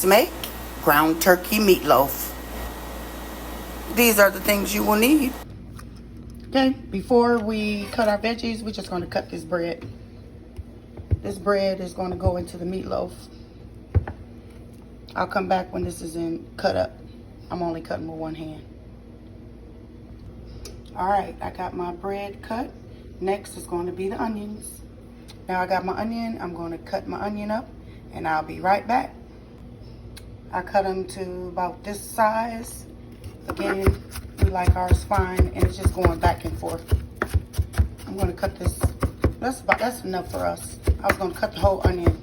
let's make ground turkey meatloaf. These are the things you will need. Okay, before we cut our veggies, we're just going to cut this bread. This bread is going to go into the meatloaf. I'll come back when this is cut up. I'm only cutting with one hand. All right, I got my bread cut. Next is going to be the onions. Now I got my onion. I'm going to cut my onion up, and I'll be right back. I cut them to about this size. Again, we like ours fine, and it's just going back and forth. I'm going to cut this. That's enough for us. I was going to cut the whole onion,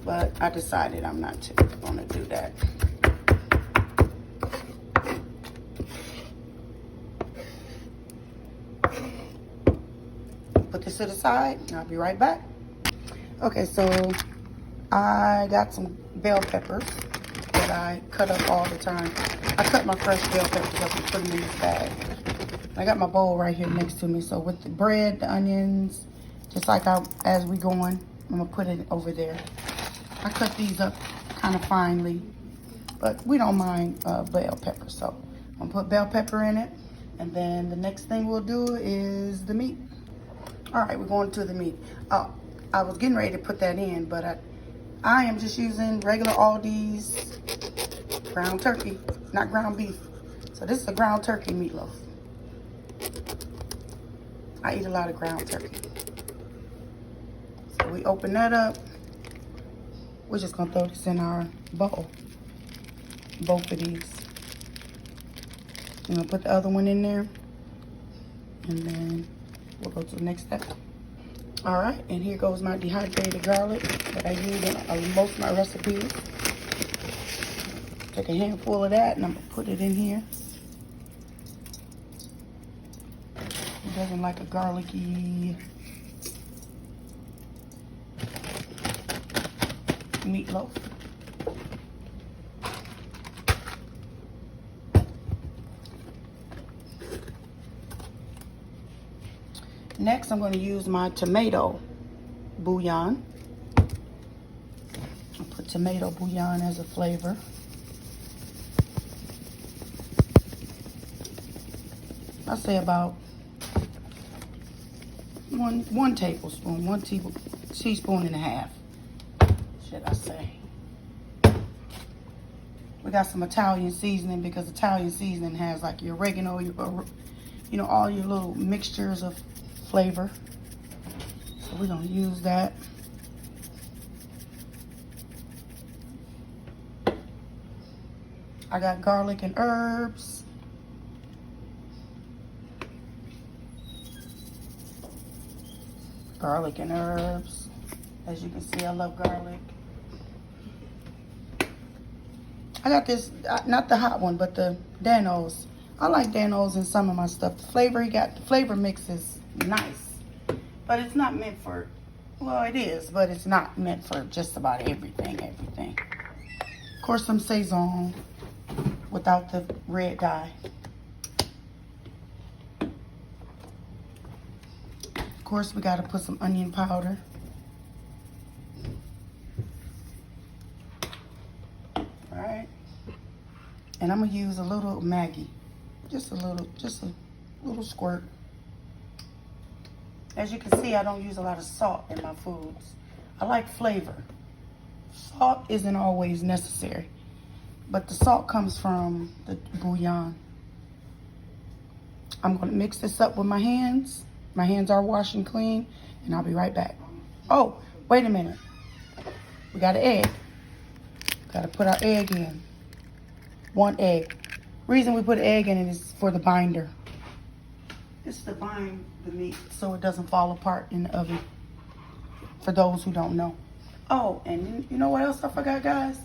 but I decided I'm not going to do that. Put this to the side, and I'll be right back. Okay, so I got some bell peppers that I cut up all the time. I cut my fresh bell peppers up and put them in this bag. I got my bowl right here next to me. So with the bread, the onions, just like as we going, I'm gonna put it over there. I cut these up kind of finely, but we don't mind bell pepper. So I'm gonna put bell pepper in it. And then the next thing we'll do is the meat. All right, we're going to the meat. I was getting ready to put that in, but I am just using regular Aldi's ground turkey, not ground beef. So this is a ground turkey meatloaf. I eat a lot of ground turkey. So we open that up. We're just gonna throw this in our bowl. Both of these. I'm gonna put the other one in there. And then we'll go to the next step. All right, and here goes my dehydrated garlic that I use in most of my recipes. Take a handful of that and I'm gonna put it in here. It doesn't like a garlicky meatloaf. Next, I'm going to use my tomato bouillon. I'll put tomato bouillon as a flavor. I'll say about one tablespoon, one teaspoon and a half, should I say. We got some Italian seasoning because Italian seasoning has like your oregano, all your little mixtures of flavor. So we're gonna use that. I got garlic and herbs. Garlic and herbs. As you can see, I love garlic. I got this, not the hot one, but the Danos. I like Danos in some of my stuff. The flavor mix is nice, but it's not meant for, well, it is, but it's not meant for just about everything. Of course, some sazon without the red dye. Of course, we got to put some onion powder. All right, and I'm gonna use a little Maggi, just a little squirt. As you can see, I don't use a lot of salt in my foods. I like flavor. Salt isn't always necessary, but the salt comes from the bouillon. I'm going to mix this up with my hands. My hands are washed and clean, and I'll be right back. Oh, wait a minute. We got an egg. Got to put our egg in. One egg. Reason we put an egg in it is for the binder. It's to bind the meat so it doesn't fall apart in the oven, for those who don't know. Oh, and you know what else I forgot, guys?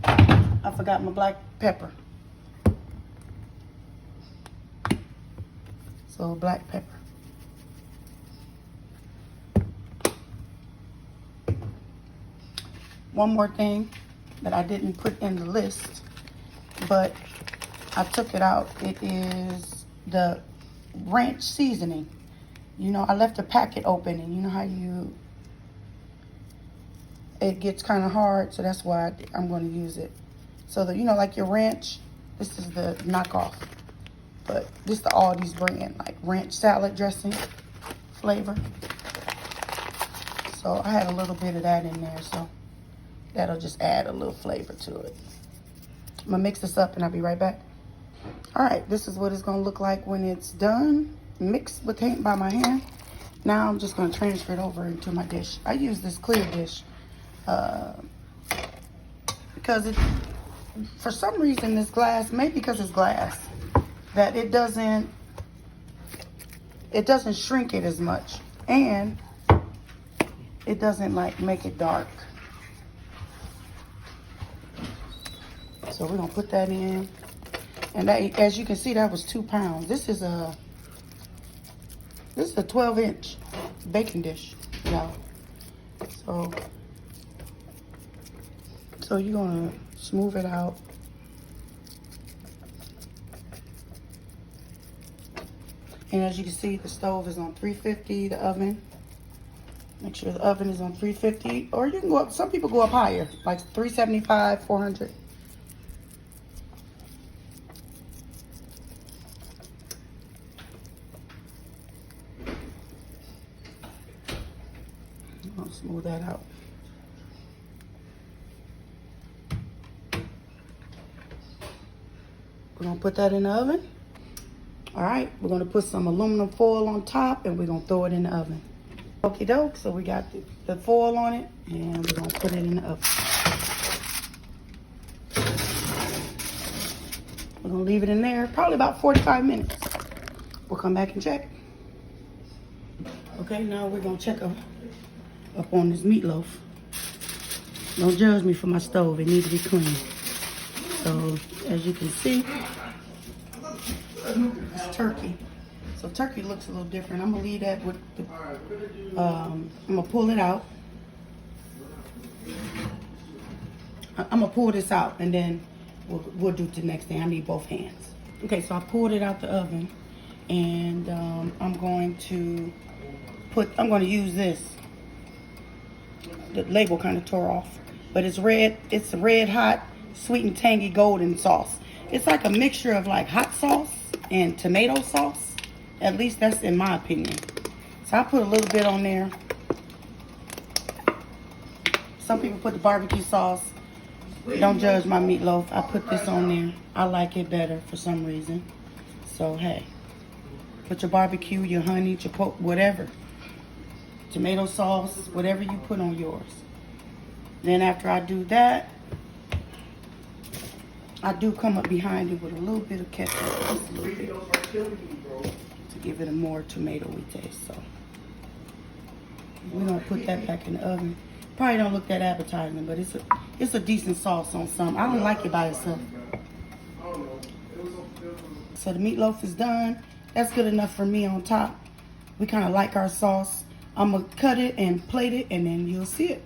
I forgot my black pepper. So black pepper. One more thing that I didn't put in the list, but I took it out. It is the ranch seasoning. You know, I left the packet open, and you know how it gets kind of hard, so that's why I'm going to use it. So that, you know, like your ranch, this is the knockoff, but this the Aldi's brand, like ranch salad dressing flavor. So I had a little bit of that in there, so that'll just add a little flavor to it. I'm gonna mix this up and I'll be right back. All right, this is what it's gonna look like when it's done, mixed with paint by my hand. Now I'm just gonna transfer it over into my dish. I use this clear dish because it, for some reason, this glass, maybe because it's glass, that it doesn't shrink it as much, and it doesn't like make it dark. So we're gonna put that in, and that, as you can see, that was 2 pounds. This is a 12-inch baking dish, y'all. So you're gonna smooth it out. And as you can see, the stove is on 350, the oven. Make sure the oven is on 350, or you can go up, some people go up higher, like 375, 400. I'll smooth that out. We're gonna put that in the oven. All right, we're gonna put some aluminum foil on top and we're gonna throw it in the oven. Okie doke, so we got the foil on it and we're gonna put it in the oven. We're gonna leave it in there probably about 45 minutes. We'll come back and check. Okay, now we're gonna check up on this meatloaf. Don't judge me for my stove, it needs to be clean. So as you can see, it's turkey. So turkey looks a little different. I'm gonna leave that with the, I'm gonna pull it out. I'm gonna pull this out and then we'll do the next thing. I need both hands. Okay, so I pulled it out the oven and I'm going to use this. The label kind of tore off, but it's red. It's a red hot, sweet and tangy golden sauce. It's like a mixture of like hot sauce and tomato sauce. At least that's in my opinion. So I put a little bit on there. Some people put the barbecue sauce. Don't judge my meatloaf. I put this on there. I like it better for some reason. So hey, put your barbecue, your honey, your pork, whatever. Tomato sauce, whatever you put on yours. Then after I do that, I do come up behind it with a little bit of ketchup, just a little bit, to give it a more tomatoey taste. So we're gonna put that back in the oven. Probably don't look that appetizing, but it's a decent sauce on some. I don't like it by itself. So the meatloaf is done. That's good enough for me on top. We kind of like our sauce. I'm gonna cut it and plate it, and then you'll see it.